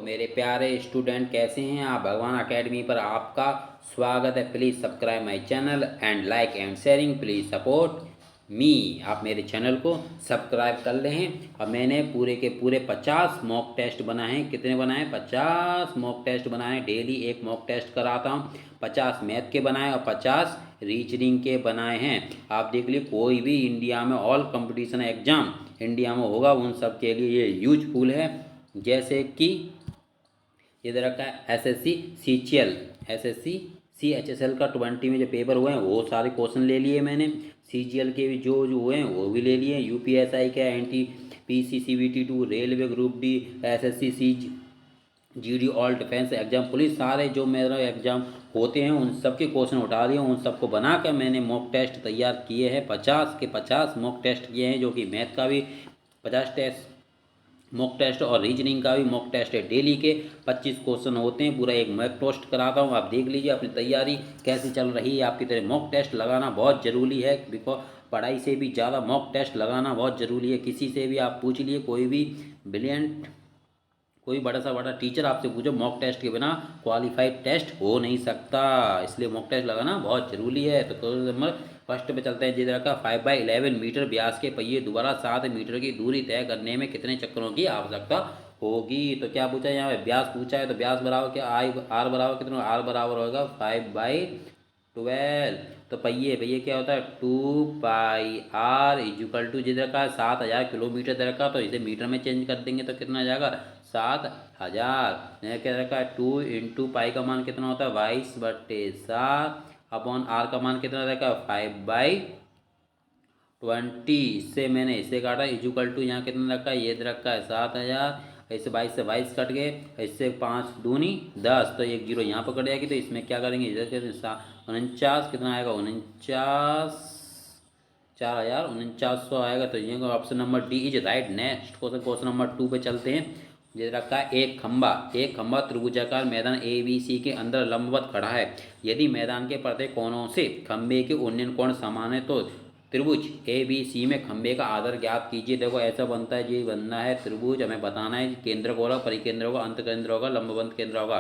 मेरे प्यारे स्टूडेंट, कैसे हैं आप। भगवान एकेडमी पर आपका स्वागत है। Please subscribe my channel and like and sharing. Please support me. आप मेरे चैनल को सब्सक्राइब कर ले हैं। और मैंने पूरे के पूरे 50 मॉक टेस्ट बनाए हैं। कितने बनाए हैं? 50 मॉक टेस्ट बनाए हैं। डेली एक मॉक टेस्ट कराता हूँ। 50 मैथ के बनाए और 50 रीजनिंग के बनाए हैं। आप देख लीजिए, कोई भी इंडिया में ऑल कंपटीशन एग्जाम इंडिया में होगा, उन सब के लिए ये यूजफुल है। जैसे कि इधर रखा है एसएससी सीजीएल, एसएससी सीएचएसएल का 20 में जो पेपर हुए हैं वो सारे क्वेश्चन ले लिए मैंने। सीजीएल के भी जो जो हुए हैं वो भी ले लिए। यूपीएसआई का NTPC CBT 2, railway group D, SSC C GD, all defence exam, police, सारे जो मेरा एग्जाम होते हैं उन सब के क्वेश्चन उठा लिए। उन सबको बना कर मैंने मॉक टेस्ट तैयार किए हैं। 50 के 50 मॉक टेस्ट किए हैं, जो कि मैथ का भी 50 टेस्ट मॉक टेस्ट और रीजनिंग का भी मॉक टेस्ट है। डेली के 25 क्वेश्चन होते हैं। पूरा एक मॉक टेस्ट कराता हूँ। आप देख लीजिए अपनी तैयारी कैसी चल रही है। आपकी तरह मॉक टेस्ट लगाना बहुत ज़रूरी है, बिकॉज पढ़ाई से भी ज़्यादा मॉक टेस्ट लगाना बहुत ज़रूरी है। किसी से भी आप पूछ लिए, कोई भी ब्रिलियंट, कोई बड़ा सा बड़ा टीचर आपसे पूछो, मॉक टेस्ट के बिना क्वालिफाइड टेस्ट हो नहीं सकता। इसलिए मॉक टेस्ट लगाना बहुत ज़रूरी है। तो क्वेश्चन नंबर फर्स्ट पे चलते हैं। जिधर का 5/11 मीटर व्यास के पहिए दोबारा 7 मीटर की दूरी तय करने में कितने चक्करों की आवश्यकता होगी। तो क्या पूछा है यहाँ पे? व्यास पूछा है। तो व्यास बराबर क्या, आर बराबर कितना? आर बराबर होगा 5/12। तो पहिए पहिए क्या होता है? 2πr इक्वल टू, जिधर का 7000 किलोमीटर दर का, तो इसे मीटर में चेंज कर देंगे तो कितना आ जाएगा? 7000। क्या रखा है? 2 इंटू पाई का मान कितना होता है? 22/7 अपॉन आर का मान कितना रखा है? 5/20। इससे मैंने इसे काटा। इक्वल टू यहाँ कितना रखा है? ये रखा है 7000। इससे 22 से 22 कट गए। इससे 5 दूनी 10, तो एक जीरो यहाँ पर कट जाएगी। तो इसमें क्या करेंगे? इधर 49 कितना आएगा? 49, 4900 आएगा। तो ये option number D is right. Next question, question number 2 पे चलते हैं। ये रखा है एक खंबा त्रिभुजाकार मैदान ABC के अंदर लंबवत खड़ा है। यदि मैदान के प्रत्येक कोनों से खंबे के उन्नयन कोण समान है तो त्रिभुज ABC में खंबे का आधार ज्ञात कीजिए। देखो ऐसा बनता है, ये बनना है त्रिभुज। हमें बताना है केंद्र को होगा, परिकेंद्र होगा, अंत केंद्र होगा, लंबवत केंद्र होगा।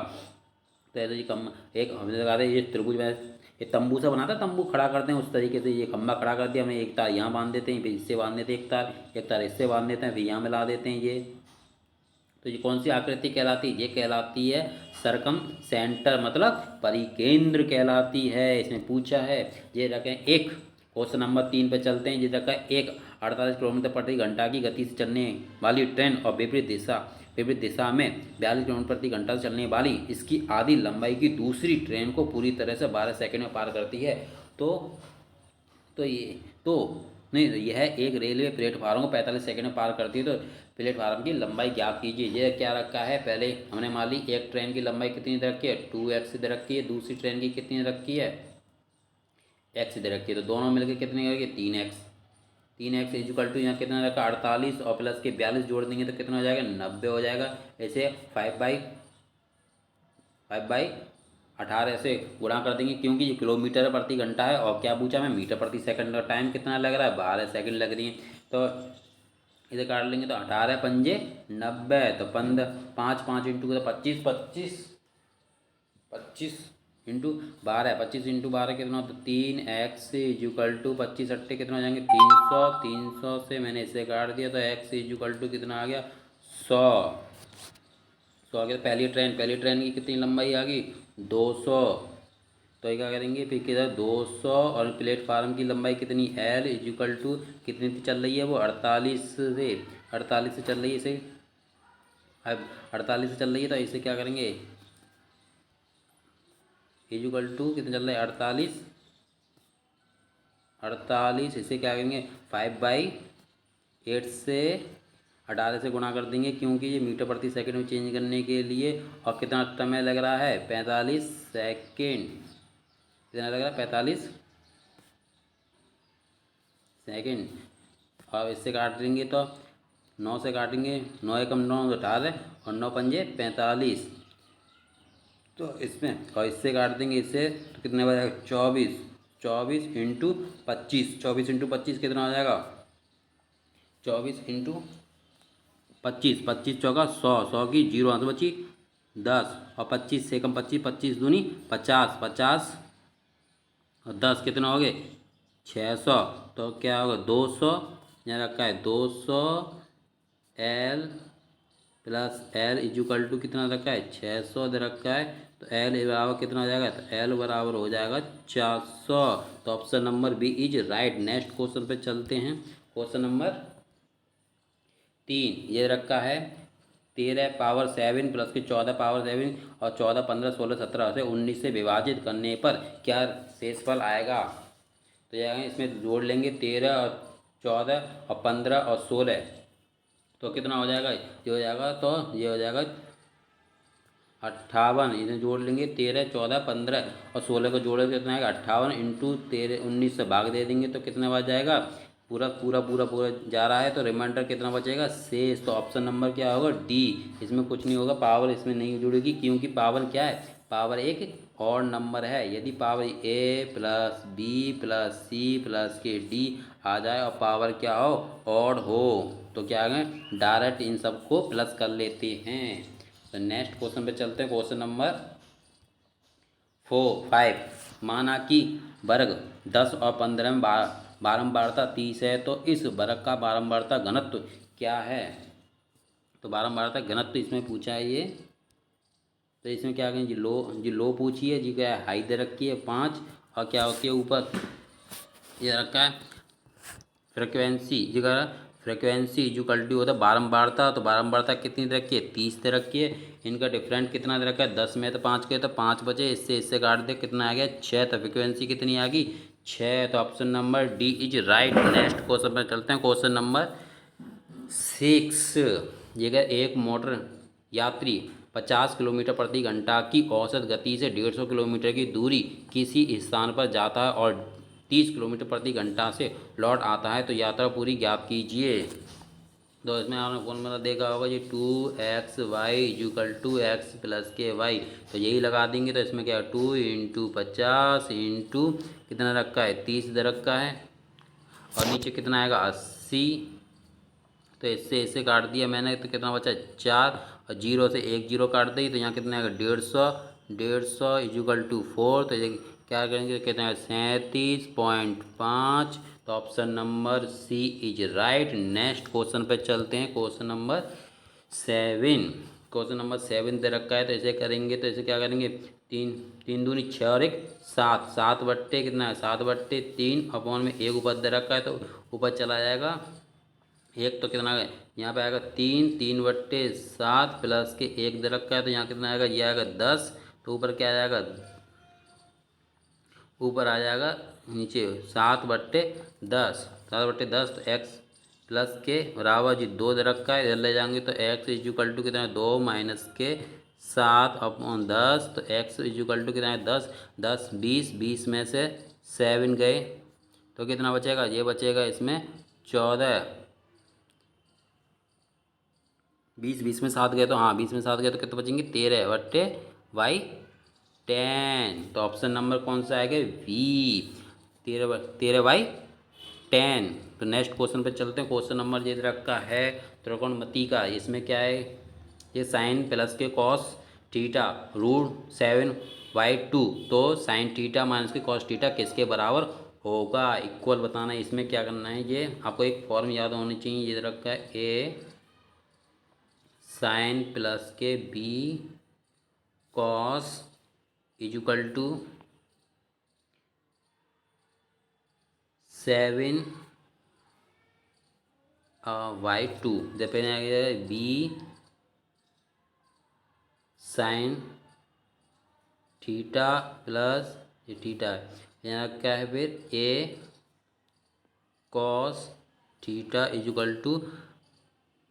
तो ऐसे जी कम एक हमने लगा रहे, ये त्रिभुज में ये तंबू सा बनाता है, तंबू खड़ा करते हैं उस तरीके से ये खंबा खड़ा कर दिया। हमें एक तार यहाँ बांध देते हैं, फिर इससे बांध देते हैं एक तार इससे बांध देते हैं, फिर यहाँ मिला देते हैं ये। तो ये कौन सी आकृति कहलाती है? ये कहलाती है सरकम सेंटर, मतलब परिकेंद्र कहलाती है। इसमें पूछा है। ये रखें एक क्वेश्चन नंबर 3 पे चलते हैं। ये रखा है एक 48 किलोमीटर प्रति घंटा की गति से चलने वाली ट्रेन और विपरीत दिशा में 42 किलोमीटर प्रति घंटा से चलने वाली इसकी आधी लंबाई की दूसरी ट्रेन को पूरी तरह से 12 सेकंड में पार करती है। तो ये तो नहीं, यह एक रेलवे प्लेटफार्म को 45 सेकंड में पार करती है। तो प्लेटफार्म की लंबाई ज्ञात कीजिए। ये क्या रखा है? पहले हमने मान ली एक ट्रेन की लंबाई कितनी दे रखी है? 2x दे रखी है। दूसरी ट्रेन की कितनी रखी है? x दे रखी है। तो दोनों मिलकर कितनी करेंगे? 3x इक्वल टू यहाँ कितना रखा? 48 और प्लस के 42 जोड़ देंगे तो कितना हो जाएगा? 90 हो जाएगा। ऐसे 5/18 से गुणा कर देंगे, क्योंकि ये किलोमीटर प्रति घंटा है। और क्या पूछा मैं? मीटर प्रति सेकंड का टाइम कितना लग रहा है? 12 सेकंड लग रही है। तो इधर काट लेंगे तो 18 पंजे 90। तो 5 इंटू 25, 25 इंटू 12, 25 इंटू 12 कितना होता है? 3x इक्वल टू 25 अट्ठे कितना हो जाएंगे? 300। 300 से मैंने इसे काट दिया तो x इक्वल टू कितना आ गया? 100 आ गया। पहली ट्रेन की कितनी लंबाई आ गई? 200। तो ये क्या करेंगे फिर? किधर 200 और प्लेटफार्म की लंबाई कितनी? L इक्वल टू कितनी चल रही है वो? 48 से चल रही है इसे। अब 48 से चल रही है तो इसे क्या करेंगे? इक्वल टू कितना चल रहा है? 48 इसे क्या करेंगे? 5/8 से 18 से गुणा कर देंगे, क्योंकि ये मीटर प्रति सेकंड में चेंज करने के लिए। और कितना समय लग रहा है? 45 सेकेंड। कितना लग रहा है? 45 सेकेंड। और इससे काट देंगे तो 9 से काटेंगे, 9 एकम 9 18 और 9 पंजे 45। तो इसमें और इससे काट देंगे इससे तो कितने बचेगा? 24 इंटू 25। 24 इंटू 25 कितना हो जाएगा? 24 इंटू 25, 25 चौका 100, 100 की जीरो आंसर बची 10 और 25 से कम 25, 25 दूनी 50, 50 और 10 कितना हो गए 600। तो क्या होगा 200, यहाँ रखा है 200 L plus L equal to कितना रखा है 600 दे रखा है। तो एल बराबर कितना हो जाएगा, तो एल बराबर हो जाएगा 400। तो option number B is right. Next question पे चलते हैं। क्वेश्चन नंबर 3 ये रखा है 13 पावर 7 प्लस के 14 पावर 7 और 14, 15, 16, 17 से 19 से विभाजित करने पर क्या शेषफल आएगा। तो ये इसमें जोड़ लेंगे 13 और 14 और 15 और 16, तो कितना हो जाएगा, ये हो जाएगा, तो ये हो जाएगा 58। इन्हें जोड़ लेंगे 13, 14, 15 और 16 को जोड़े तो कितना आएगा 58 इंटू 13, 19 से भाग दे देंगे तो कितना बच जाएगा, पूरा पूरा पूरा पूरा जा रहा है तो रिमाइंडर कितना बचेगा शेष। तो ऑप्शन नंबर क्या होगा डी। इसमें कुछ नहीं होगा, पावर इसमें नहीं जुड़ेगी क्योंकि पावर क्या है, पावर एक और नंबर है। यदि power A plus B plus C plus के डी आ जाए और पावर क्या हो और हो तो क्या करें डायरेक्ट इन सबको प्लस कर लेते हैं। तो नेक्स्ट क्वेश्चन पे चलते हैं। क्वेश्चन नंबर 5 माना कि वर्ग 10 और 15 में बारंबारता 30 है तो इस वर्ग का बारंबारता घनत्व क्या है। तो बारंबारता घनत्व इसमें पूछा है ये। तो इसमें क्या करें जी लो पूछी है जी, क्या है हाई दे रखी है 5 और क्या होती है ऊपर ये रखा है फ्रिक्वेंसी जी का फ्रिक्वेंसी इजुकल टू होता है बारंबारता। तो बारंबारता कितनी दे रखी है 30 दे रखी है। इनका डिफरेंट कितना दे रखा है 10 में तो 5 के तो 5 बचे, इससे काट दे कितना आ गया 6। तो फ्रिक्वेंसी कितनी आ गई 6। तो option number D is right. Next question पर चलते हैं। क्वेश्चन नंबर 6 ये अगर एक मोटर यात्री 50 किलोमीटर प्रति घंटा की औसत गति से 150 किलोमीटर की दूरी किसी स्थान पर जाता है और 30 किलोमीटर प्रति घंटा से लौट आता है तो यात्रा पूरी ज्ञात कीजिए। तो इसमें आपने फॉर्मूला देखा होगा जी 2xy equal to X plus के वाई। तो यही लगा देंगे तो इसमें क्या है 2 इंटू 50 इंटू कितना रखा है 30 दे रखा है और नीचे कितना आएगा 80। तो इससे इसे काट दिया मैंने तो कितना बचा 4 और 0 से 1 0 काट दी तो यहाँ कितना आएगा 150 इक्वल टू 4। तो ये क्या करेंगे कितना है 37.5। तो option number C is right. Next question पे चलते हैं। Question number 7। क्वेश्चन नंबर 7 दे रखा है तो इसे करेंगे तो इसे क्या करेंगे 3 दूनी 6 और 1 7 7 बट्टे कितना है 7 बट्टे 3 अपॉन में 1 ऊपर दे रखा है तो ऊपर चला जाएगा एक। तो कितना आएगा यहाँ पे आएगा 3 बट्टे 7 प्लस के 1 दे रखा है तो यहाँ कितना आएगा ये आएगा 10। तो ऊपर क्या आ जाएगा ऊपर आ जाएगा नीचे 7/10 7/10। तो एक्स प्लस के बराबर जी 2 दे रखा है इधर ले जाएंगे तो एक्स इक्वल टू कितना है 2 माइनस के 7/10। तो एक्स इक्वल टू कितना है 10 10 20 में से 7 गए तो कितना बचेगा ये बचेगा इसमें 14। 20 में 7 गए तो हाँ 20 में 7 गए तो कितने बचेंगे 13/10। तो ऑप्शन नंबर कौन सा आएगा वी 13/10। तो नेक्स्ट क्वेश्चन पे चलते हैं। क्वेश्चन नंबर ये रखा है त्रिकोणमिति का। इसमें क्या है ये साइन प्लस के कॉस थीटा √7/2। तो साइन थीटा माइनस के कॉस थीटा किसके बराबर होगा इक्वल बताना है। इसमें क्या करना है ये आपको एक फॉर्म याद होनी चाहिए। ये रखा है ए साइन प्लस के बी कॉस इक्वल टू 7/2 जब पहले बी साइन थीटा प्लस ये थीटा यहाँ क्या है फिर A cos theta equal to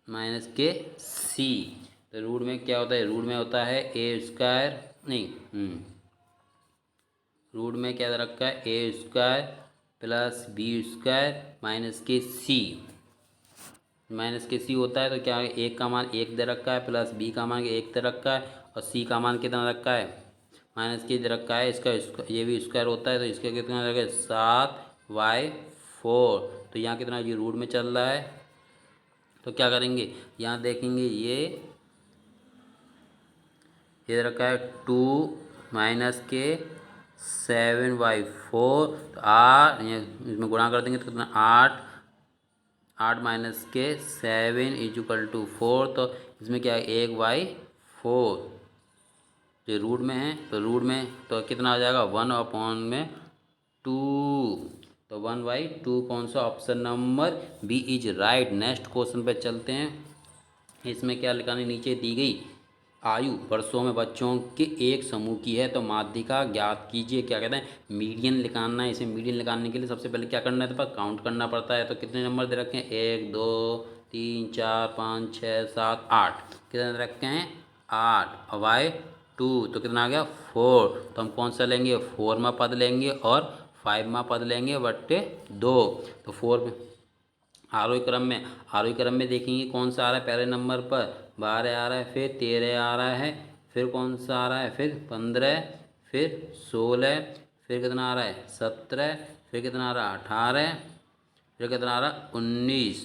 minus के सी। तो रूट में क्या होता है रूट में होता है ए स्क्वायर नहीं रूट में क्या रखा है A square plus B square minus के सी होता है। तो क्या है एक का मान 1 दे रखा है प्लस बी का मान 1 दे रखा है और सी का मान कितना रखा है माइनस के दे रखा है। इसका ये भी स्क्वायर होता है तो इसका कितना रखा है 7/4। तो यहाँ कितना ये रूट में चल रहा है तो क्या करेंगे यहाँ देखेंगे ये ये रखा है 2-7/4, तो आठ, इसमें गुणा कर देंगे तो कितना 8, 8-7 = 4, तो इसमें क्या है 1/4, जो रूट में है तो रूट में तो कितना आ जाएगा 1/2, तो 1/2 कौन सा, option number B is right. Next question पे चलते हैं। इसमें क्या लिखाने नीचे दी गई आयु वर्षों में बच्चों के एक समूह की है, तो माध्यिका ज्ञात कीजिए। क्या कहते हैं मीडियन निकालना है। इसे मीडियन निकालने के लिए सबसे पहले क्या करना है, तो काउंट करना पड़ता है। तो कितने नंबर दे रखे हैं 1 2 3 4 5 6 7 8, कितने दे रखे हैं 8 बाई 2, तो कितना आ गया 4। तो हम कौन सा लेंगे 4वां पद लेंगे और 5वां पद लेंगे बट्टे 2। तो 4 आरोही क्रम में देखेंगे कौन सा आ रहा है। पहले नंबर पर 12 आ रहा है, फिर 13 आ रहा है, फिर कौन सा आ रहा है, फिर 15, फिर 16, फिर कितना आ रहा है 17, फिर कितना आ रहा है 18, फिर कितना आ रहा है 19।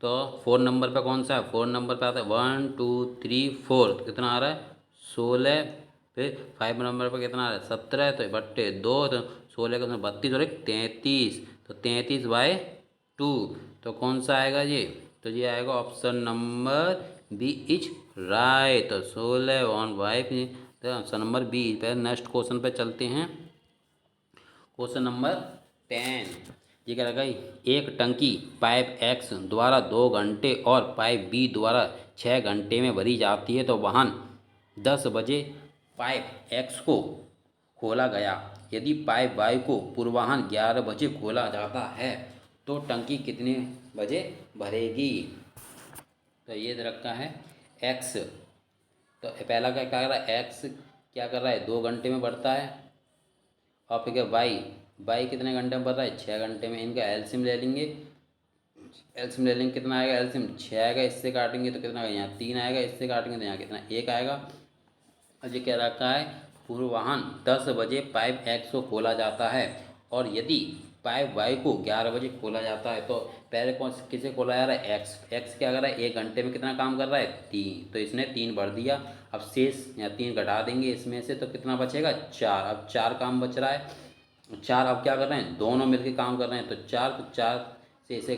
तो 4 नंबर पे कौन सा है, 4 नंबर पे आता है 1 2 3 4, तो कितना आ रहा है 16। फिर 5 नंबर पर कितना आ रहा है 17, तो बट्टे 2, तो 16 का 32 और 33, तो 33/2, तो कौन सा आएगा ये, तो ये आएगा option number B is right. तो 16/5, तो ऑप्शन नंबर बी। पहले नेक्स्ट क्वेश्चन पे चलते हैं। क्वेश्चन नंबर 10, ये क्या लगा, एक टंकी पाइप एक्स द्वारा 2 घंटे और पाइप बी द्वारा 6 घंटे में भरी जाती है, तो वाहन 10 बजे पाइप एक्स को खोला गया। यदि पाइप वाई को पूर्वाह्न 11 बजे खोला जाता है तो टंकी कितने बजे भरेगी। तो ये दे रखा है एक्स, तो पहला क्या कर रहा है एक्स, क्या कर रहा है 2 घंटे में भरता है, और फिर क्या वाई, वाई कितने घंटे में भर रहा है 6 घंटे में। इनका एलसीएम ले लेंगे, एलसीएम ले लेंगे कितना आएगा, एलसीएम 6 आएगा, इससे काटेंगे तो कितना आएगा यहाँ 3 आएगा, इससे काटेंगे तो यहाँ कितना 1 आएगा। और ये क्या रखा है पूर्वाह्न 10 बजे पाइप एक्स को खोला जाता है, और यदि पाइप वाई को 11 बजे खोला जाता है, तो पहले कौन किसे खोला जा रहा है एक्स, एक्स क्या कर रहा है 1 घंटे में कितना काम कर रहा है 3, तो इसने 3 भर दिया। अब शेष यहाँ 3 घटा देंगे इसमें से, तो कितना बचेगा 4। अब 4 काम बच रहा है, 4 अब क्या कर रहे हैं दोनों मिलके काम कर रहे हैं, तो 4, तो 4 से इसे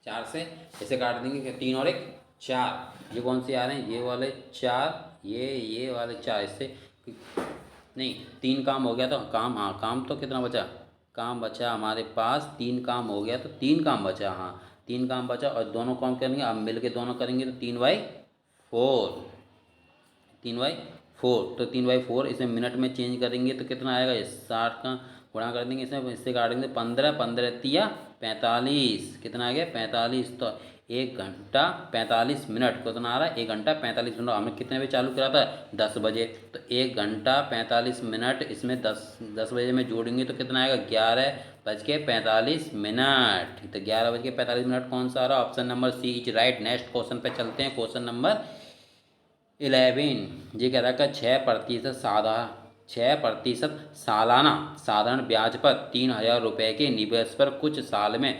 4 से ऐसे काट देंगे कि 3 और 1 4। ये कौन से आ रहे हैं ये वाले 4, ये वाले 4, इससे नहीं 3 काम हो गया, तो काम, हाँ काम तो कितना बचा, काम बचा हमारे पास 3 काम हो गया, तो 3 काम बचा, हाँ 3 काम बचा, और दोनों काम करेंगे अब मिल के दोनों करेंगे तो 3/4, 3/4, तो 3/4 इसे मिनट में चेंज करेंगे तो कितना आएगा, ये 60 का गुणा कर देंगे इसमें, इससे काटेंगे 15, 15 तिया 45, कितना आ गया 45। तो 1 घंटा 45 मिनट कितना आ रहा है 1 घंटा 45 मिनट। हमने कितने बजे चालू करा था 10 बजे, तो 1 घंटा 45 मिनट इसमें 10 बजे में जोड़ेंगे तो कितना आएगा 11:45। तो 11:45 कौन सा आ रहा है, option number C is right. Next question पे चलते हैं। क्वेश्चन नंबर 11, ये कह रहा है 6% सालाना साधारण ब्याज पर 3,000 रुपये के निवेश पर कुछ साल में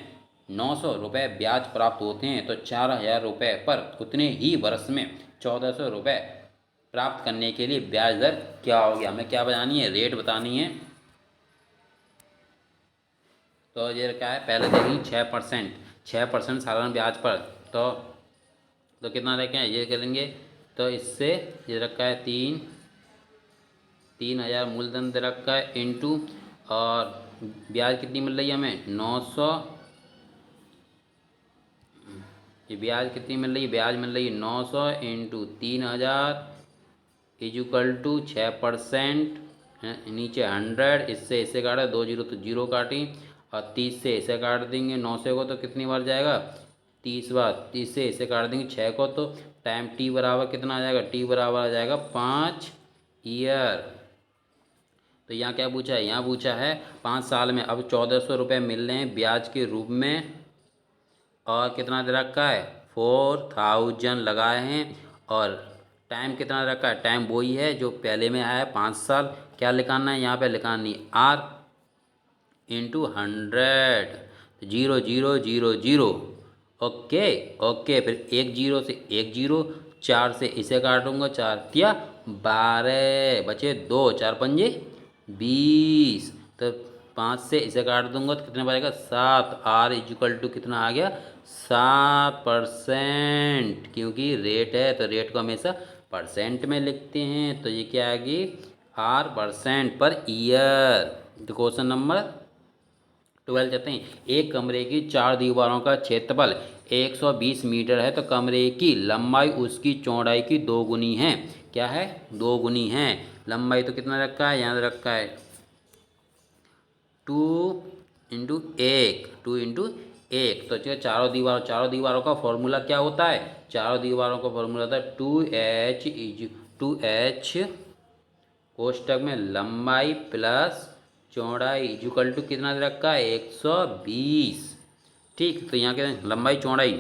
900 रुपये ब्याज प्राप्त होते हैं, तो 4,000 रुपये पर उतने ही वर्ष में 1,400 रुपये प्राप्त करने के लिए ब्याज दर क्या होगी। हमें क्या बतानी है, रेट बतानी है। तो ये क्या है पहले देखेंगे 6% साधारण ब्याज पर, तो कितना रखें ये करेंगे, तो इससे ये रखा है 3,000 मूलधन दे रखा है इंटू, और ब्याज कितनी मिल रही है हमें 900, ये ब्याज कितनी मिल रही है, ब्याज मिल रही है 900 इंटू 3,000 इजुकल टू 6%, नीचे 100, इससे इसे काटा 2 जीरो तो जीरो काटी, और 30 से इसे काट देंगे 900 को, तो कितनी बार जाएगा 30 बार, 30 से इसे काट देंगे 6 को, तो टाइम टी बराबर कितना आ जाएगा, टी बराबर आ जाएगा 5 ईयर। तो यहाँ क्या पूछा है, यहाँ पूछा है 5 साल में अब 1,400 रुपये मिल रहे हैं ब्याज के रूप में, और कितना दे रखा है 4,000 लगाए हैं, और टाइम कितना दे रखा है, टाइम वही है जो पहले में आया है 5 साल। क्या लिखाना है यहाँ पे, लिखानी R इंटू 100, 0 0 0 0, ओके ओके, फिर 1 0 से 1 0, 4 से इसे काटूंगा, 4 तिया 12, बचे 2, 4 पंजे 20। तो 5 से इसे काट दूंगा तो कितना बचेगा 7। आर इक्वल टू कितना आ गया 7%, क्योंकि रेट है तो रेट को हमेशा परसेंट में लिखते हैं। तो ये क्या आ गई आर परसेंट पर ईयर। तो क्वेश्चन नंबर 12 चलते हैं। एक कमरे की 4 दीवारों का क्षेत्रफल 120 मीटर है तो कमरे की लंबाई उसकी चौड़ाई की 2 गुनी है। क्या है 2 गुनी है। लंबाई तो कितना रखा है यहाँ रखा है 2 × 1, 2 × 1। तो चलिए चारों दीवारों का फॉर्मूला क्या होता है, चारों दीवारों का फॉर्मूला होता है 2h कोष्टक में लंबाई प्लस चौड़ाई इक्वल टू कितना दे रखा है 120। ठीक, तो यहाँ के लंबाई चौड़ाई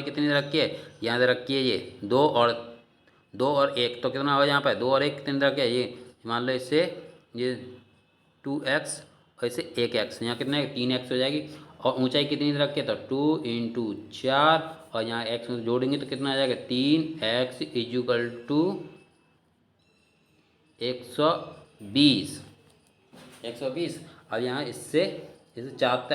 कितनी दे रखी है, यहाँ दे रखी है ये 2 और 1। तो कितना होगा यहाँ पे 2 और 1 कितने दे रखे है, ये मान लो इससे ये 2x और इसे 1x, यहाँ कितने 3x हो जाएगी। और ऊंचाई कितनी दे रखी है तो 2 × 4 और यहाँ x जोड़ेंगे तो कितना आ जाएगा 3x इक्वल टू 120। अब यहाँ इससे 4 से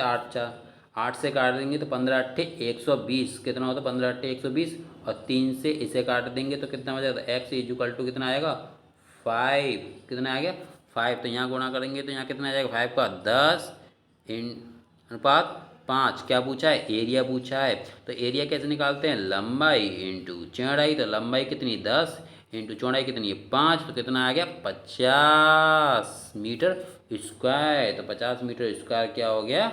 8 से काट देंगे तो 15 × 8 = 120। कितना होता है 15 × 8 = 120। और 3 से इसे काट देंगे तो कितना हो जाएगा x इक्वल टू कितना आएगा 5। कितना आ गया 5। तो यहाँ गुणा करेंगे तो यहाँ कितना आ जाएगा 5 का 10 अनुपात 5। क्या पूछा है एरिया पूछा है। तो एरिया कैसे निकालते हैं लंबाई इंटू चौड़ाई। तो लंबाई कितनी 10 इंटू चौड़ाई कितनी है 5। तो कितना आ गया 50 मीटर स्क्वायर। तो 50 मीटर स्क्वायर क्या हो गया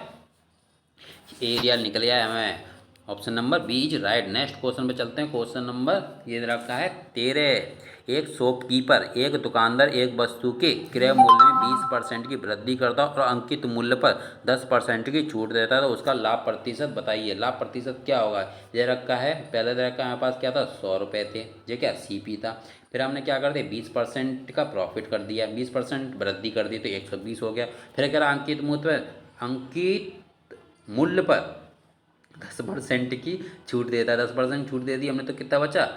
एरिया निकल गया हमें। Option number B is right. Next question पे चलते हैं। क्वेश्चन नंबर ये रखा है 13। एक शॉपकीपर एक दुकानदार एक वस्तु के क्रय मूल्य में 20% की वृद्धि करता है और अंकित मूल्य पर 10% की छूट देता है तो उसका लाभ प्रतिशत बताइए। लाभ प्रतिशत क्या होगा। ये रखा है पहले रखा हमारे पास क्या था 100 रुपये थे, ये क्या CP था। फिर हमने क्या कर दिया 20% का प्रॉफिट कर दिया, 20% वृद्धि कर दी तो 120 हो गया। फिर कह रहा अंकित मूल्य पर 10% की छूट देता है, 10% छूट दे दी हमने तो कितना बचा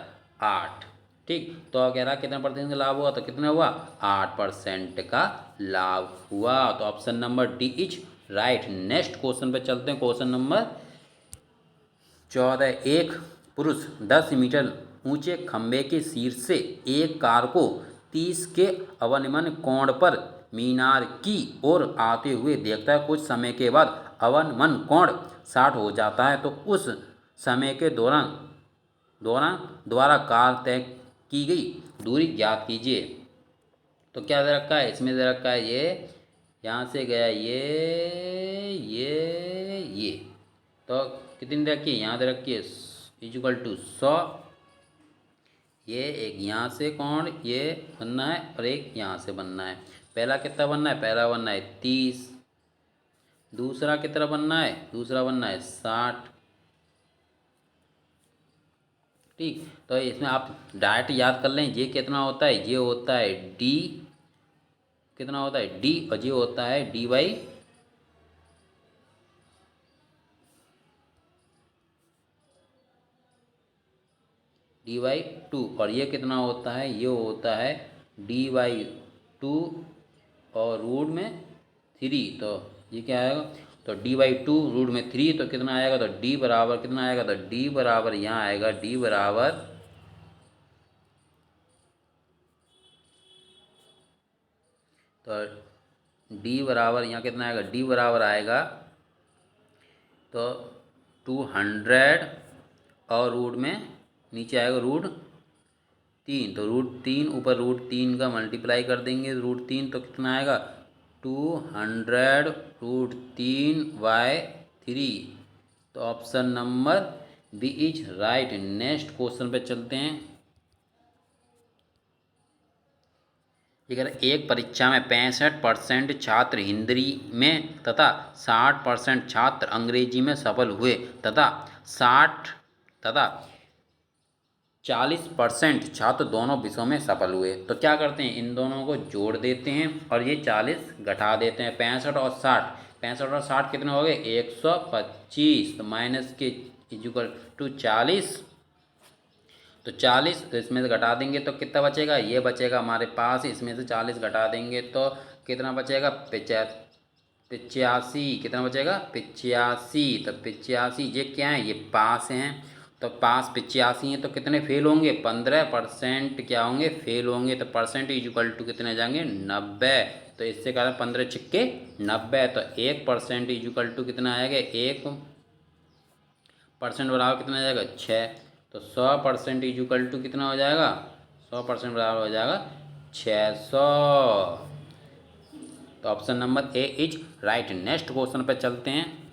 8। ठीक, तो कह रहा कितना परसेंट का लाभ हुआ तो कितना हुआ 8% का लाभ हुआ। तो option number D is right. Next question पे चलते हैं। Question number 14। एक पुरुष 10 मीटर ऊंचे खंबे के शीर्ष से एक कार को 30 के अवनमन कोण पर मीनार की ओर आते हुए देखता है। कुछ समय के बाद अवनमन कोण 60 हो जाता है तो उस समय के द्वारा कार तय की गई दूरी ज्ञात कीजिए। तो क्या दे रखा है इसमें दे रखा है ये यहाँ से गया ये तो कितनी दे रखी है यहाँ दे रखी है इक्वल टू 100। ये एक यहाँ से कोण ये बनना है और एक यहाँ से बनना है। पहला कितना बनना है पहला बनना है 30। दूसरा कितना बनना है दूसरा बनना है 60। ठीक, तो इसमें आप डायरेक्ट याद कर लें ये कितना होता है ये होता है D कितना होता है D और ये होता है D/2 और ये कितना होता है ये होता है D/2 और रूट में 3। तो ये क्या आएगा तो D/2 रूट में 3 तो कितना आएगा तो D बराबर कितना आएगा तो D बराबर यहाँ आएगा D बराबर तो D बराबर यहाँ कितना आएगा D बराबर आएगा तो 200 और रूट में नीचे आएगा √3। तो √3 ऊपर √3 का मल्टीप्लाई कर देंगे √3 तो कितना आएगा 200 √3/3। तो option number B is right. Next question पे चलते हैं। अगर एक परीक्षा में 65% छात्र हिंदी में तथा 60% छात्र अंग्रेजी में सफल हुए तथा 40% छात्र दोनों विषयों में सफल हुए तो क्या करते हैं इन दोनों को जोड़ देते हैं और ये 40 घटा देते हैं। 65 और 60 कितने हो गए 125। तो माइनस के इक्वल टू 40 तो 40 तो इसमें से घटा देंगे तो कितना बचेगा, ये बचेगा हमारे पास। इसमें से 40 घटा देंगे तो कितना बचेगा, 85। कितना बचेगा, 85। तो 85 ये क्या है, ये पास हैं। तो पास 85 हैं तो कितने फेल होंगे, 15% क्या होंगे, फेल होंगे। तो परसेंट इज इक्वल टू कितने जाएंगे, 90। तो इससे कहा 15 छिक्के 90। तो 1% इज इक्वल टू कितना आएगा, 1% बराबर कितना आ जाएगा, 6। तो 100% इज इक्वल टू कितना हो जाएगा, 100% बराबर हो जाएगा 600। तो option number A is right. Next question पर चलते हैं।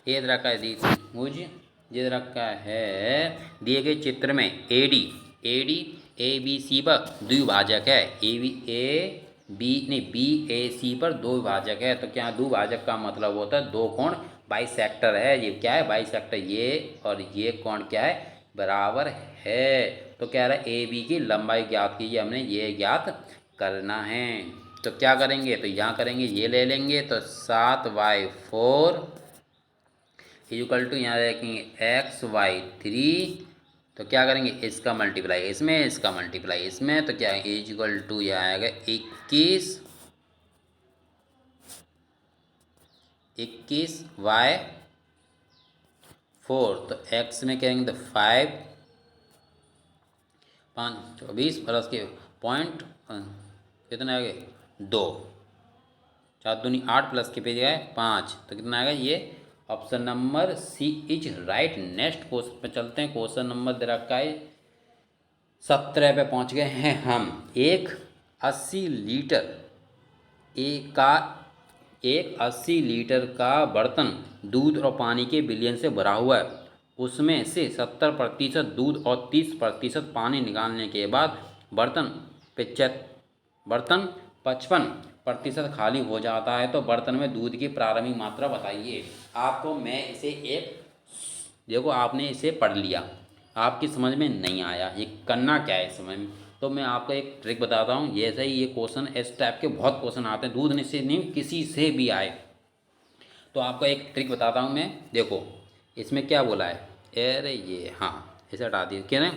ये रखा है मुझे ये रखा है दिए गए चित्र में AD AD A B C पर द्विभाजक है। ए बी नहीं बी ए सी पर दो विभाजक है। तो क्या द्विभाजक का मतलब होता है दो कोण बाइसेक्टर है। ये क्या है, बाइसेक्टर। ये और ये कोण क्या है, बराबर है। तो कह रहा है ए बी की लंबाई ज्ञात कीजिए, हमने ये ज्ञात करना है। तो क्या करेंगे, तो यहाँ करेंगे, ये ले लेंगे। तो 7y4 इक्वल टू यहाँ रखेंगे XY3। तो क्या करेंगे, इसका मल्टीप्लाई इसमें, इसका मल्टीप्लाई इसमें। तो क्या है इक्वल टू यहाँ आएगा 21y4। तो x में कहेंगे तो 5 24 प्लस के पॉइंट कितना आएगा, 2। 4 दूनी 8 प्लस के पेज गए 5। तो कितना आएगा, ये option number C is right. Next question पे चलते हैं। क्वेश्चन नंबर दे रखा है 17 पे पहुंच गए हैं हम। एक 80 लीटर एक 80 लीटर का बर्तन दूध और पानी के विलयन से भरा हुआ है। उसमें से 70% दूध और 30% पानी निकालने के बाद बर्तन 55% खाली हो जाता है। तो बर्तन में दूध की प्रारंभिक मात्रा बताइए। आपको मैं इसे देखो, आपने इसे पढ़ लिया, आपकी समझ में नहीं आया ये करना क्या है समझ में, तो मैं आपको एक ट्रिक बताता हूँ। जैसे ही ये क्वेश्चन इस टाइप के बहुत क्वेश्चन आते हैं, दूध से नहीं किसी से भी आए, तो आपको एक ट्रिक बताता हूँ मैं। देखो इसमें क्या बोला है, अरे ये हाँ इसे हटा दिए क्या ना।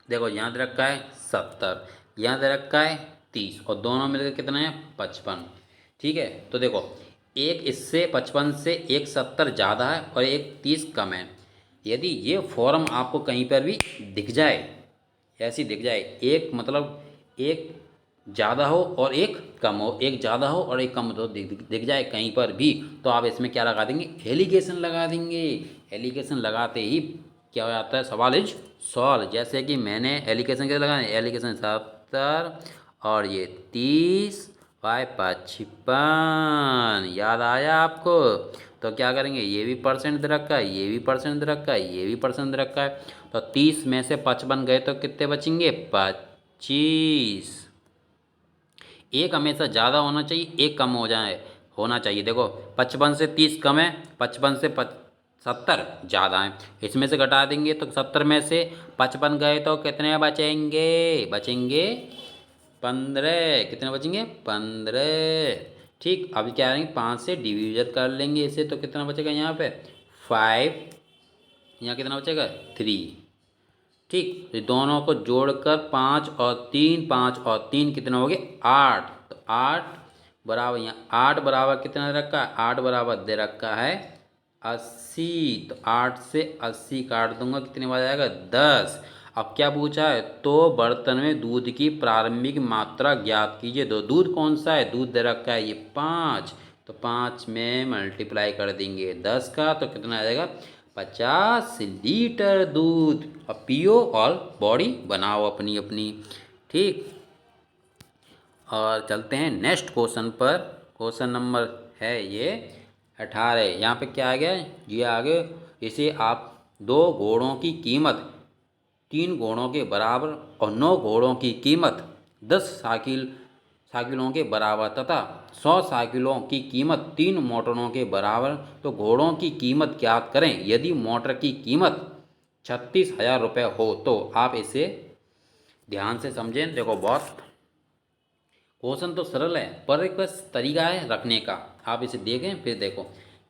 देखो यहाँ दे रखा है 70, यहाँ दे रखा है 30 और दोनों मिलकर कितना है 55। ठीक है, तो देखो एक इससे 55 से एक 70 ज़्यादा है और एक 30 कम है। यदि ये फॉर्म आपको कहीं पर भी दिख जाए, ऐसी दिख जाए, एक मतलब एक ज़्यादा हो और एक कम हो, एक ज़्यादा हो और एक कम हो, दिख जाए कहीं पर भी, तो आप इसमें क्या लगा देंगे, एलिगेशन लगा देंगे। एलिगेशन लगाते ही क्या हो जाता है, सवाल इज सॉल्व। जैसे कि मैंने एलिगेशन कैसे लगाया, एलिगेशन 70 और ये 30/55। याद आया आपको। तो क्या करेंगे, ये भी परसेंट दे रखा है, ये भी परसेंट दे रखा है, ये भी परसेंट दे रखा है। तो 30 में से 55 गए तो कितने बचेंगे, 25। एक हमेशा ज़्यादा होना चाहिए, एक कम होना चाहिए। देखो 55 से 30 कम है, 55 से 70 ज़्यादा है। इसमें से घटा देंगे तो 70 में से 55 गए तो कितने बचेंगे, 15। कितने बचेंगे, 15। ठीक, अभी क्या करेंगे, 5 से डिवीजन कर लेंगे इसे। तो कितना बचेगा यहाँ पे 5, यहाँ कितना बचेगा 3। ठीक, तो दोनों को जोड़कर 5 और 3, 5 और 3 कितना हो गया 8। तो 8 बराबर, यहाँ 8 बराबर कितना दे रखा है, 8 बराबर दे रखा है 80। तो 8 से 80 काट दूंगा, कितने बार आएगा 10। अब क्या पूछा है, तो बर्तन में दूध की प्रारंभिक मात्रा ज्ञात कीजिए। दो दूध कौन सा है, दूध दे रखा है ये 5। तो 5 में मल्टीप्लाई कर देंगे 10 का, तो कितना आ जाएगा 50 लीटर दूध। अब पियो और बॉडी बनाओ अपनी अपनी। ठीक, और चलते हैं नेक्स्ट क्वेश्चन पर। क्वेश्चन नंबर है ये 18। यहाँ पे क्या आ गया, ये आ गए, इसे आप 2 घोड़ों की कीमत 3 घोड़ों के बराबर और 9 घोड़ों की कीमत 10 साइकिलों के बराबर तथा 100 साइकिलों की कीमत 3 मोटरों के बराबर। तो घोड़ों की कीमत ज्ञात करें। यदि मोटर की कीमत 36,000 रुपये हो तो आप इसे ध्यान से समझें। देखो बहुत क्वेश्चन तो सरल है, पर एक बस तरीका है रखने का। आप इसे देखें फिर देखो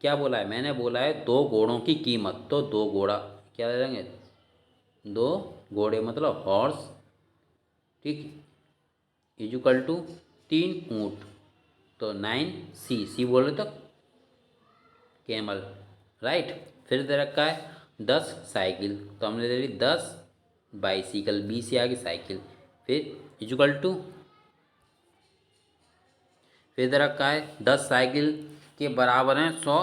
क्या बोला है। मैंने बोला है 2 घोड़ों की कीमत, तो 2 घोड़ा क्या दे देंगे 2 घोड़े मतलब हॉर्स, ठीक, इजुकल टू 3 ऊँट, तो 9 सी बोले तो कैमल, राइट। फिर दे रखा है 10 साइकिल, तो हमने दे दी 10 बाईसिकल, बी से आगे साइकिल, फिर इजुकल टू, फिर दे रखा है 10 साइकिल के बराबर हैं 100,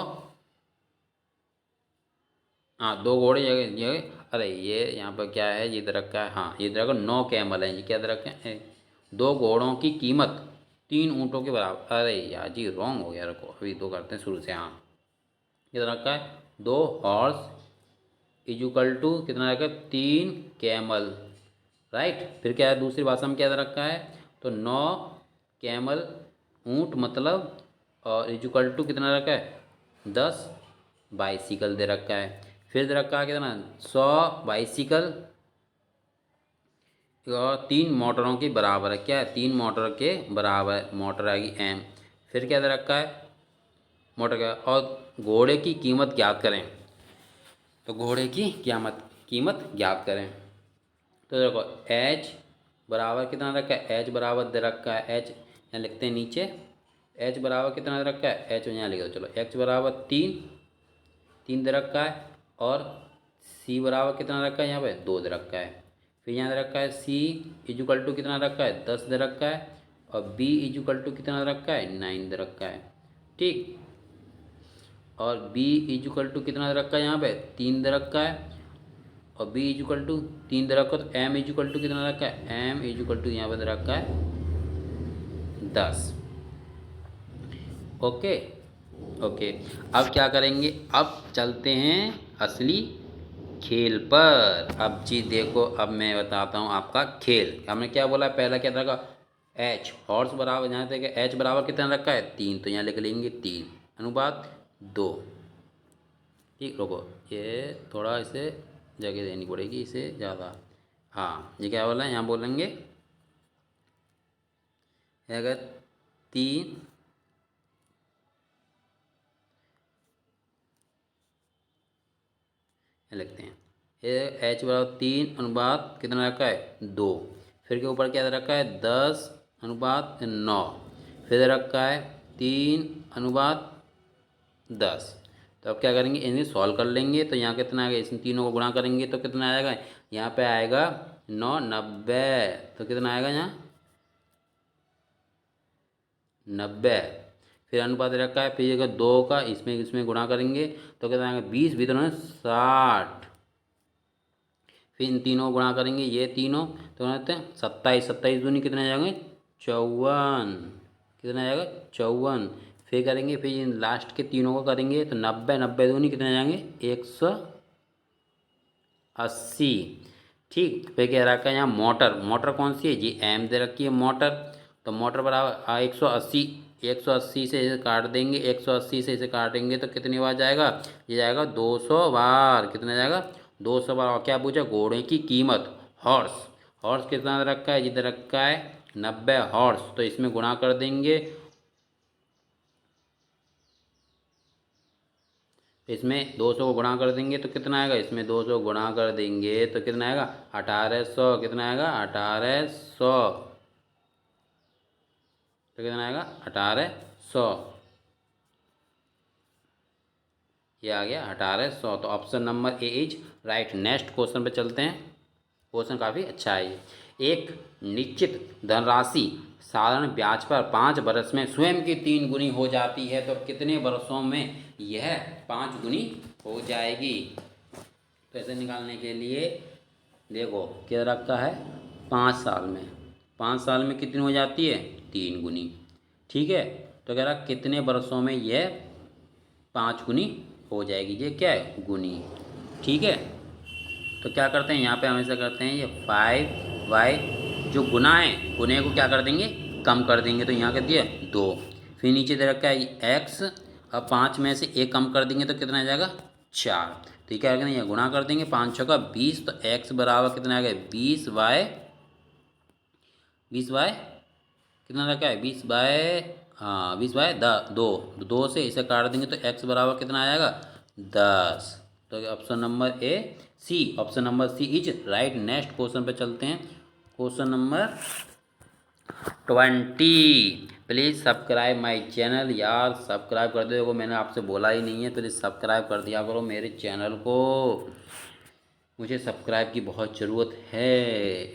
हाँ 2 घोड़े ये अरे ये यहाँ पर क्या है, ये दे रखा है, हाँ ये दे रखा है 9 कैमल हैं, ये क्या दे रखा है, 2 घोड़ों की कीमत 3 ऊँटों के बराबर, अरे यार जी रॉन्ग हो गया, रखो अभी 2 करते हैं शुरू से। हाँ ये दे रखा है 2 हॉर्स इजुकल टू कितना रखा है, 3 कैमल, राइट। फिर क्या है दूसरी भाषा में क्या दे रखा है, तो 9 कैमल ऊँट मतलब, और इजुकल टू कितना रखा है 10 बाईसिकल दे रखा है। फिर दे रखा है कितना 100 बाईसिकल और 3 मोटरों के बराबर है, क्या है 3 मोटर के बराबर, मोटर आएगी एम। फिर क्या दे रखा है मोटर का, और घोड़े की कीमत ज्ञात करें, तो घोड़े की कीमत ज्ञात करें, तो देखो एच बराबर कितना रखा है, एच बराबर दे रखा है, एच यहाँ लिखते हैं नीचे, एच बराबर कितना दे रखा है, एच यहाँ लिख दो, चलो एच बराबर 3 दे रखा है, और सी बराबर कितना रखा है यहाँ पे 2 दे रखा है। फिर यहाँ दे रखा है सी इजुकल टू कितना रखा है 10 दे रखा है, और बी इजुकल टू कितना रखा है 9 दे रखा है, ठीक। और बी इजुकल टू कितना दे रखा है यहाँ पे 3 दे रखा है, और बी इजुकल टू 3 दे रखा है, तो एम इजुकल टू कितना रखा है, एम इजुकल टू यहाँ पे दे रखा है 10। ओके ओके, अब क्या करेंगे, अब चलते हैं असली खेल पर। अब जी देखो, अब मैं बताता हूँ आपका खेल। हमने क्या बोला, पहला क्या रखा, एच हॉर्स बराबर, यहाँ तक एच बराबर कितना रखा है 3, तो यहाँ लिख लेंगे 3 अनुपात 2, ठीक। रुको ये थोड़ा इसे जगह देनी पड़ेगी इसे ज़्यादा, हाँ ये क्या बोला है, यहाँ बोलेंगे अगर 3 लिखते हैं, ये एच बराबर 3 अनुपात कितना रखा है 2, फिर के ऊपर क्या दे रखा है 10 अनुपात 9, फिर दे रखा है 3 अनुपात 10। तो अब क्या करेंगे, इन्हें सॉल्व कर लेंगे, तो यहाँ कितना आएगा, इन तीनों को गुणा करेंगे तो कितना आएगा, यहाँ पे आएगा 9 90, तो कितना आएगा यहाँ 90। फिर अनुपात दे रखा है, फिर अगर 2 का इसमें इसमें गुणा करेंगे तो कितना आएगा 20 भी, तो 60। फिर इन तीनों को गुणा करेंगे, ये तीनों तो कहते हैं 27, 27 दूनी कितने जाएंगे 54, कितना जाएगा 54। फिर करेंगे, फिर इन लास्ट के तीनों को करेंगे तो 90, 90 दूनी कितने जाएंगे 180, ठीक। फिर कह रखा है यहाँ मोटर, मोटर कौन सी है जी, एम दे रखी है मोटर, तो मोटर बराबर 180, 180 से इसे काट देंगे, 180 से इसे काटेंगे तो कितनी बार जाएगा, ये जाएगा 200 बार, कितना जाएगा 200 बार। और क्या पूछा, घोड़े की कीमत, हॉर्स, हॉर्स कितना दे रखा है, जिधर रखा है 90 हॉर्स, तो इसमें गुणा कर देंगे, इसमें 200 को गुणा कर देंगे तो कितना आएगा, इसमें 200 गुणा कर देंगे तो कितना आएगा 1800, कितना आएगा 1800, तो कितना आएगा 1800, ये आ गया 1800। तो option number A is right. Next question पे चलते हैं, क्वेश्चन काफ़ी अच्छा है ये। एक निश्चित धनराशि साधारण ब्याज पर 5 वर्ष में स्वयं की 3 गुनी हो जाती है, तो कितने वर्षों में यह 5 गुनी हो जाएगी। तो ऐसे निकालने के लिए देखो क्या रखा है 5 साल में, 5 साल में कितनी हो जाती है 3 गुनी, ठीक है। तो कह रहा कितने वर्षों में यह 5 गुनी हो जाएगी, ये क्या है गुनी, ठीक है। तो क्या करते हैं यहाँ पे हमेशा करते हैं ये 5y, जो गुना है गुने को क्या कर देंगे कम कर देंगे, तो यहाँ कर दिया 2, फिर नीचे दे रखा है x, अब 5 में से 1 कम कर देंगे तो कितना आ जाएगा 4, तो क्या करेंगे यहाँ गुणा कर देंगे, 5 6 का 20, तो x बराबर कितना आ गया 20y, 20y कितना रखा है 20 बाय, हाँ 20/2, 2 से इसे काट देंगे तो x बराबर कितना आ जाएगा 10। तो option number A C, option number C is right. Next question पे चलते हैं, question number 20। Please subscribe my channel. यार सब्सक्राइब कर दो, देखो मैंने आपसे बोला ही नहीं है, प्लीज़ सब्सक्राइब कर दिया करो मेरे चैनल को, मुझे सब्सक्राइब की बहुत ज़रूरत है।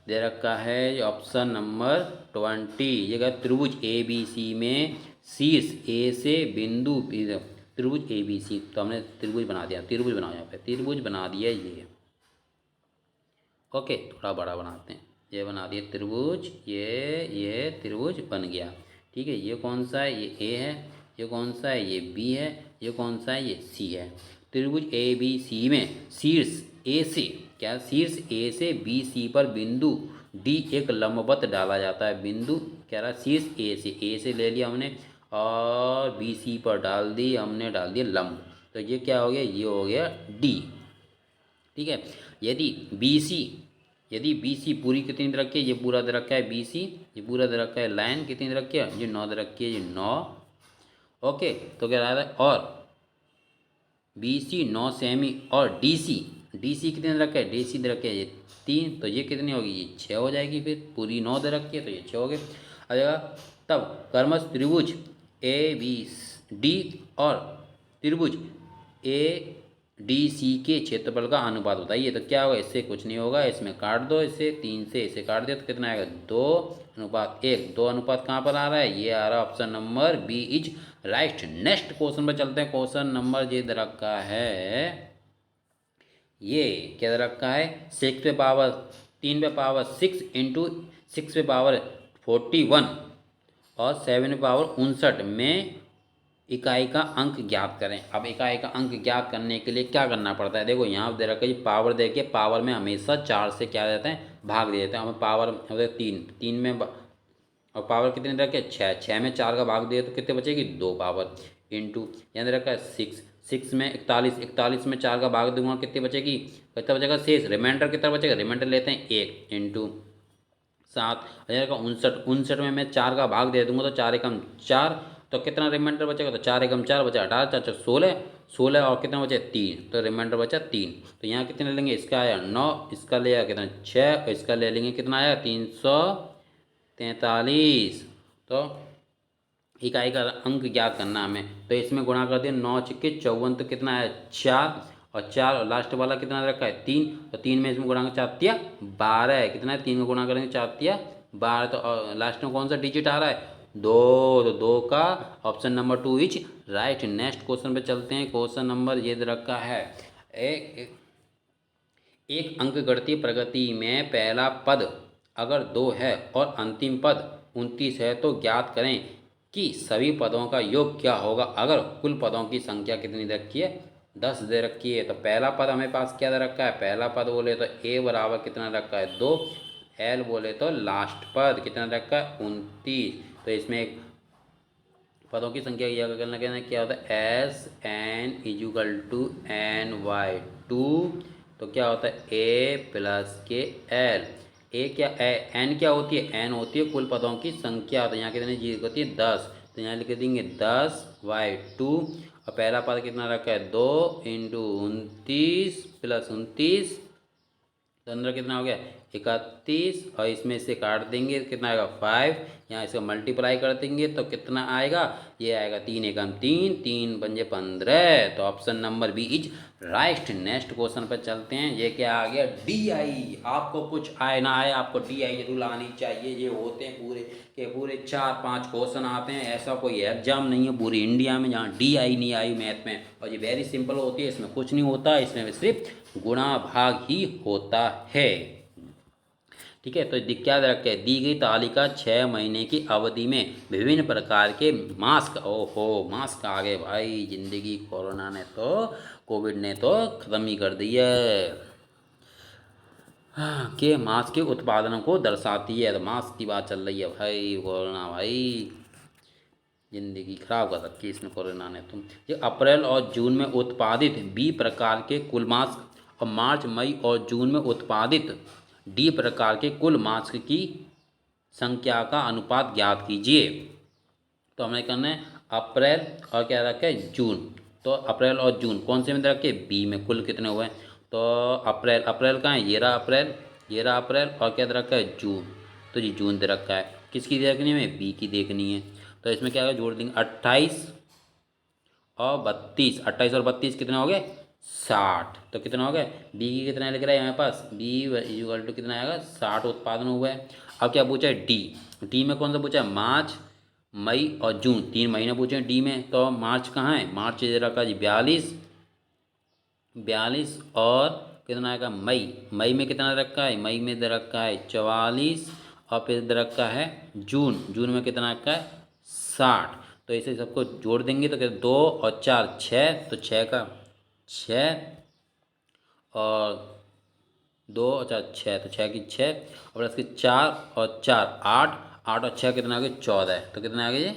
दे रखा है ऑप्शन नंबर 20, ये क्या, त्रिभुज ए बी सी में शीर्ष ए से बिंदु, त्रिभुज ए बी सी, तो हमने त्रिभुज बना दिया, त्रिभुज बनाओ, यहाँ पे त्रिभुज बना दिया ये। ओके, थोड़ा बड़ा बनाते हैं, ये बना दिया त्रिभुज, ये त्रिभुज बन गया। ठीक है, ये कौन सा है, ये ए है, ये कौन सा है, ये बी है, ये कौन सा है, ये सी है। त्रिभुज ए बी सी में शीर्ष ए से, क्या, शीर्ष ए से बी सी पर बिंदु डी एक लंबवत डाला जाता है। बिंदु कह रहा है शीर्ष ए से ले लिया हमने और बी सी पर डाल दी हमने, डाल दिया लंब, तो ये क्या हो गया, ये हो गया डी। ठीक है, यदि बी सी पूरी कितनी दे रखी है, ये पूरा दे रखा है बी सी, ये पूरा दे रखा है, लाइन कितनी दे रखी है, ये 9 दे रखी है, ये 9। ओके, तो क्या रहा है, और बी सी 9 सेमी, और डी सी कितने दे रखा है, डी सी दे रखा है ये 3, तो ये कितनी होगी, ये 6 हो जाएगी। फिर पूरी 9 दे रखी है तो ये 6 हो गए। अगर तब कर्मश त्रिभुज ए बी डी और त्रिभुज ए डी सी के क्षेत्रफल का अनुपात बताइए, तो क्या होगा, इससे कुछ नहीं होगा, इसमें काट दो, इससे 3 से इसे काट दिया तो कितना आएगा, 2:1। 2 अनुपात कहाँ पर आ रहा है, ये आ रहा है option number B is right. Next question पर चलते हैं, क्वेश्चन नंबर ये दे रखा है, ये क्या दे रखा है, 6 पे पावर 3 पे पावर 6 इंटू 6 पे पावर 41 और 7 पे पावर 59 में इकाई का अंक ज्ञात करें। अब इकाई का अंक ज्ञात करने के लिए क्या करना पड़ता है, देखो यहाँ दे रखा है पावर, देखिए पावर में हमेशा 4 से क्या देते हैं, भाग दे देते हैं। हमें पावर 3 में, और पावर कितने दे रखे, 6 में 4 का भाग दिए तो कितने बचेगी, 2 पावर, इंटू यहाँ दे रखा है 6 में 41 में 4 का भाग दूंगा कितनी बचेगी, कितना बचेगा शेष, रिमाइंडर कितना बचेगा, रिमाइंडर लेते हैं 1, इंटू 7, 59 में मैं 4 का भाग दे दूंगा तो 4 एकम 4, तो कितना रिमाइंडर बचेगा, तो 4 एकम 4 बचा, 18 4 16 और कितना बचे 3, तो रिमाइंडर बचा 3। तो यहाँ कितने ले लेंगे, इसका आया 9, इसका ले आया कितना 6, और इसका ले लेंगे कितना आया 343। तो इकाई का अंक ज्ञात करना हमें, तो इसमें गुणा कर दिया 9 छिक्के 54, तो कितना है 4, और 4 और लास्ट वाला कितना रखा है 3, तो 3 में इसमें गुणा 4 तिया 12 है, कितना है 3 का गुणा करेंगे 4 तिया 12, तो लास्ट में कौन सा डिजिट आ रहा है 2, तो 2 का option number 2 is right. Next question पे चलते हैं, क्वेश्चन नंबर ये रखा है, एक अंक गणितीय प्रगति में पहला पद अगर 2 है और अंतिम पद 29 है तो ज्ञात करें कि सभी पदों का योग क्या होगा अगर कुल पदों की संख्या कितनी दे रखी है, 10 दे रखी है। तो पहला पद हमें पास क्या दे रखा है, पहला पद बोले तो ए बराबर कितना रखा है 2, एल बोले तो लास्ट पद कितना रखा है 29। तो इसमें एक पदों की संख्या यह करना क्या होता है, S N equal to N Y 2, तो क्या होता है ए प्लस के एल। ए क्या, एन क्या होती है, एन होती है कुल पदों की संख्या, तो यहाँ कितनी चीज होती है 10, तो यहाँ लिख देंगे 10/2, और पहला पद कितना रखा है 2 इंटू 29 प्लस 29, तो अंदर कितना हो गया 31, और इसमें से काट देंगे कितना आएगा 5, यहाँ इसका मल्टीप्लाई कर देंगे तो कितना आएगा, ये आएगा 3 एकम 3, 3 पंजे 15, तो option number B is right. Next question पर चलते हैं, ये क्या आ गया डी आई। आपको कुछ आए ना आए, आपको डी आई जरूर आनी चाहिए, ये होते हैं पूरे के पूरे 4-5 क्वेश्चन आते हैं, ऐसा कोई एग्जाम नहीं है पूरी इंडिया में जहाँ डी आई नहीं आई मैथ में, और ये वेरी सिंपल होती है, इसमें कुछ नहीं होता, इसमें सिर्फ गुणा भाग ही होता है। ठीक है, तो क्या रखे, दी गई तालिका 6 महीने की अवधि में विभिन्न प्रकार के मास्क, ओहो मास्क आ गए भाई, जिंदगी कोरोना ने तो, कोविड ने तो ख़त्म ही कर दी है, हाँ, के मास्क के उत्पादनों को दर्शाती है, तो मास्क की बात चल रही है भाई, कोरोना भाई जिंदगी खराब कर रखी है इसने कोरोना ने। तुम ये अप्रैल और जून में उत्पादित बी प्रकार के कुल मास्क और मार्च मई और जून में उत्पादित डी प्रकार के कुल मास्क की संख्या का अनुपात ज्ञात कीजिए। तो हमें करना है अप्रैल और क्या रखे जून, तो अप्रैल और जून कौन से में रखे, बी में कुल कितने हुए, तो अप्रैल, अप्रैल कहाँ है, ये रहा अप्रैल, ये रहा अप्रैल, और क्या दे रखा है, जून। तो जी जून दे रखा है, किसकी देखनी है, हमें बी की देखनी है। तो इसमें क्या होगा, जोड़ देंगे 28 और 32, 28 और 32 कितना हो गए, 60। तो कितना हो गया, बी की कितना लिख रहा है यहाँ पास, बी इक्वल टू कितना आएगा, 60 उत्पादन हुआ है। अब क्या पूछा है, डी। डी में कौन सा पूछा है, मार्च, मई और जून, 3 महीने पूछे हैं डी में। तो मार्च कहाँ है, मार्च दे रखा है जी 42, 42 और कितना आएगा, मई, मई में कितना दे रखा है, मई में दे रखा है 44, और फिर दे रखा है जून, जून में कितना रखा है, 60। तो इसे सबको जोड़ देंगे तो क्या, 2 और 4 6, तो 6 का 6, और 2 और 4 6, तो 6 की 6, और प्लस की 4 और 4 8, 8 और 6 कितना आ गया, 14। तो कितना आ गया ये,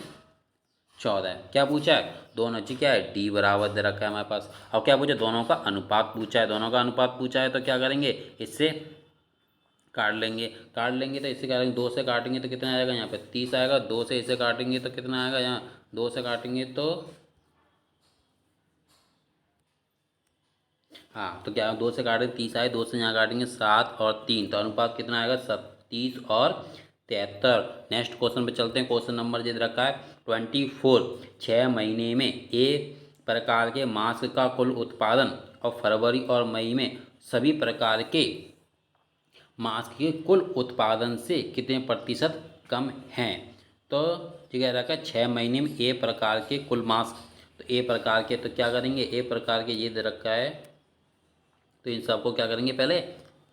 14। क्या पूछा है, दोनों जी क्या है, डी बराबर दे रखा है हमारे पास। अब क्या पूछा, दोनों का अनुपात पूछा है, दोनों का अनुपात पूछा है, तो क्या करेंगे, इससे काट लेंगे, काट लेंगे तो इससे क्या करेंगे, 2 से काटेंगे तो कितना आएगा, यहाँ पे 30 आएगा, 2 से इसे काटेंगे तो कितना आएगा, यहाँ 2 से काटेंगे तो, हाँ तो क्या 2 से काटेंगे 30 आए, 2 से यहाँ काटेंगे 7 और 3, तो अनुपात कितना आएगा, 30 और 73। नेक्स्ट क्वेश्चन पे चलते हैं। क्वेश्चन नंबर दे रखा है 24, 6 महीने में ए प्रकार के मास्क का कुल उत्पादन और फरवरी और मई में सभी प्रकार के मास्क के कुल उत्पादन से कितने प्रतिशत कम हैं। तो ठीक है रखा है 6 महीने में ए प्रकार के कुल मास्क, तो ए प्रकार के, तो क्या करेंगे, ए प्रकार के ये दे रखा है, तो इन सबको क्या करेंगे, पहले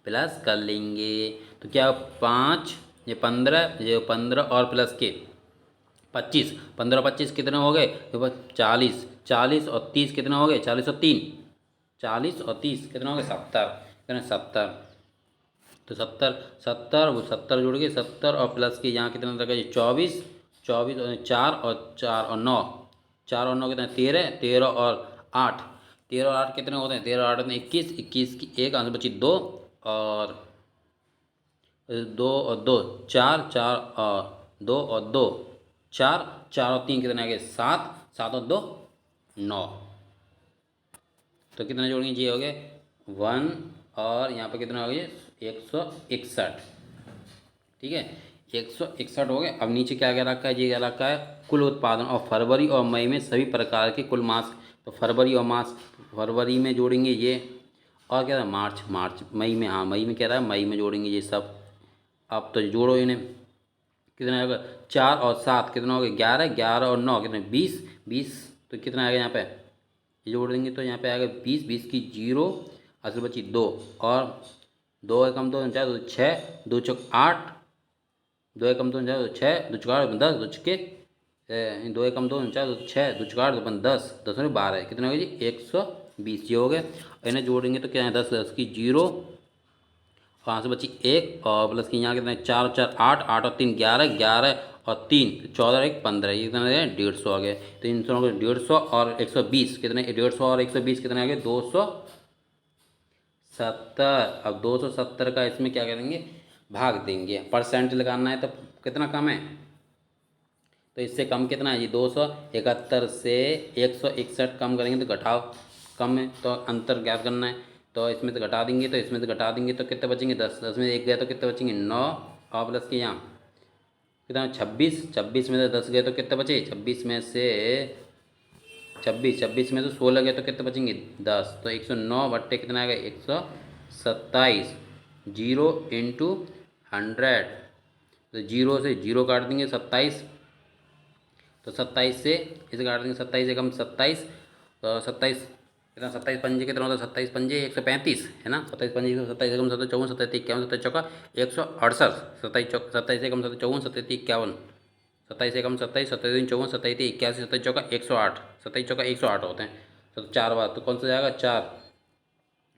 प्लस कर लेंगे। तो क्या 5, ये 15, ये 15 और प्लस के 25, 15 और 25 कितने हो गए, तो बस 40, 40 और 30 कितने हो गए, 40 और 3, 40 और 30 कितने हो गए, 70, कितने 70। तो 70, 70 वो 70 जुड़ गए, 70 और प्लस के यहाँ कितना रखा, 24, 24 और 4 और 9, 4 और 9 कितने 13, 13 और 8, 13 और 8 कितने होते हैं, 13 और 8 में 21, 21 की एक आंसर बची 2, और 2 और 2 4, 4 और 2 और 2 4, 4 और 3 कितने आ गए, 7, 7 और 2 9। तो कितना जोड़ेंगे, ये हो गए 1, और यहाँ पे कितना हो गया 161, ठीक है 161 हो गए। अब नीचे क्या क्या रखा है, ये क्या रखा है, कुल उत्पादन और फरवरी और मई में सभी प्रकार के कुल मास्क। तो फरवरी और मास्क, फरवरी में जोड़ेंगे ये, और क्या था मार्च, मार्च मई में, हाँ मई में क्या रहा है, मई में जोड़ेंगे ये सब। अब तो जोड़ो इन्हें, कितना होगा 4 और 7 कितना हो गया 11, 11 और 9 कितने 20, 20 तो कितना आएगा यहाँ पे, ये जोड़ देंगे तो यहाँ पे आएगा 20, 20 की 0, असल बची 2, और 2 एकम 2 4 2 6, 2 चौक 8, 2 एकम 2 4 2 6, 2 चौक 8 10, 2 छके 2 एकम 2 4 2 6, 2 चौक 8 2 10, 10 में 12 कितना होगा जी 120, ये हो गए। इन्हें जोड़ेंगे तो क्या है 10, 10 की 0, वहाँ से बची 1, और प्लस की यहाँ कितना है 4 4 8, 8 और 3 11, 11 और 3 14 1 15, ये कितना है 150 आ गए। तो इन दोनों को 150 और 120 कितने, 150 और 120 कितने आ गए 270। अब 270 का इसमें क्या करेंगे, भाग देंगे, परसेंट लगाना है तो कितना कम है, तो इससे कम कितना है जी 271 से 161 कम करेंगे तो घटाओ, कम है तो अंतर ज्ञात करना है। तो इसमें से घटा देंगे, तो इसमें से घटा देंगे तो कितने बचेंगे 10, 10 में 1 गया तो कितने बचेंगे 9, और प्लस के यहाँ कितना 26, 26 में से 10 गए तो कितने बचे, 26 में से 26, 26 में से 16 गए तो कितने बचेंगे 10, तो 109 बट्टे कितना आएगा 127, 0 इंटू 100, तो 0 से 0 काट देंगे 27, तो 27 से इसे काट देंगे 27 एकम 27, तो 27 कितना 27 पंजे कितना होता है, 27 पंजे 135 है ना, 27 पंजे 27 एकम 27 54 27 51 27 चौका 168, 27 चौक 27 एकम 27 54 27 51, 27 एकम 27 27 54 27 81 27 चौका 108, 27 चौका 108 होते हैं। तो 4 बार तो कौन सा जाएगा 4,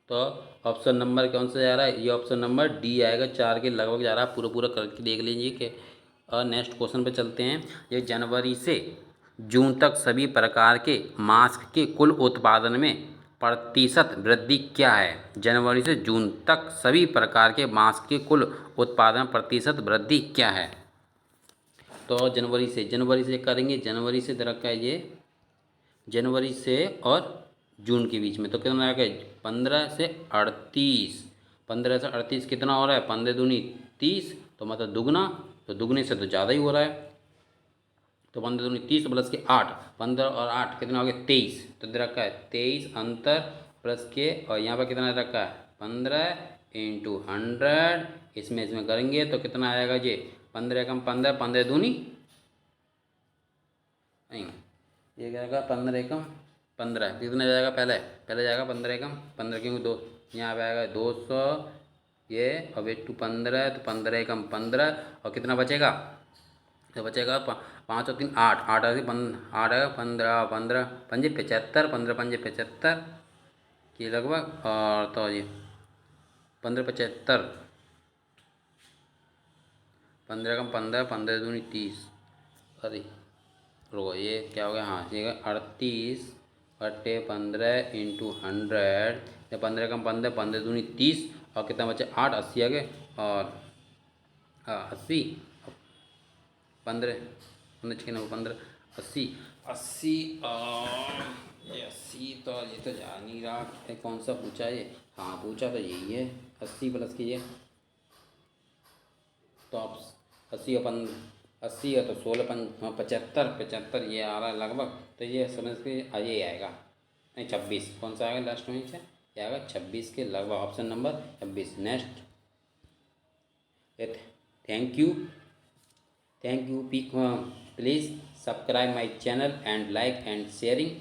तो ऑप्शन नंबर कौन सा जा रहा है, ये ऑप्शन नंबर डी आएगा, 4 के लगभग जा रहा है। पूरा पूरा करके देख लीजिए कि। और नेक्स्ट क्वेश्चन पे चलते हैं। ये जनवरी से जून तक सभी प्रकार के मास्क के कुल उत्पादन में प्रतिशत वृद्धि क्या है। जनवरी से जून तक सभी प्रकार के मास्क के कुल उत्पादन प्रतिशत वृद्धि क्या है। तो जनवरी से करेंगे, जनवरी से दे रखा है ये, जनवरी से और जून के बीच में, तो कितना आएगा 15 से 38। 15 से 38 कितना हो रहा है, 15 दूनी 30, तो मतलब दुगना, तो दुगने से तो ज़्यादा ही हो रहा है। तो 15 दूनी 30 प्लस के 8, 15 और 8 कितना हो गया 23, तो दे रखा है 23 अंतर प्लस के, और यहाँ पर कितना दे रखा है 15 × 100, इसमें करेंगे तो कितना आएगा ये 15 एकम 15, 15 दूनी नहीं, ये क्या आएगा 15 एकम 15, कितना जाएगा पहले पहले जाएगा 15 एकम 15, क्योंकि दो यहाँ पे आएगा 200 ये, और वेट टू 15, तो 15 एकम 15, और कितना बचेगा, तो बचेगा 5 और 3 8, 8 8 आएगा 15, 15 पंजे 75, 15 पंजे 75 के लगभग, और तो ये 15 75, 15 एकम 15, 15 दूनी 30, अरे रुको ये क्या हो गया, हाँ ये 38/15 या 15 एकम 15, 15 दूनी 30, और कितना बचे 8, 80 आ गए, और हाँ 80, 15 15 6 9 15 80 80, ये 80, तो ये तो जा नहीं रहा है, कौन सा पूछा ये, हाँ पूछा तो यही है 80 प्लस कीजिए, तो आप 80 है तो 75 75 ये आ रहा है लगभग, तो ये समझ के ये आएगा नहीं 26, कौन सा आएगा लास्ट में नीचे, ये आएगा 26 के लगभग, option number 26। Next, thank you please subscribe my channel and like and sharing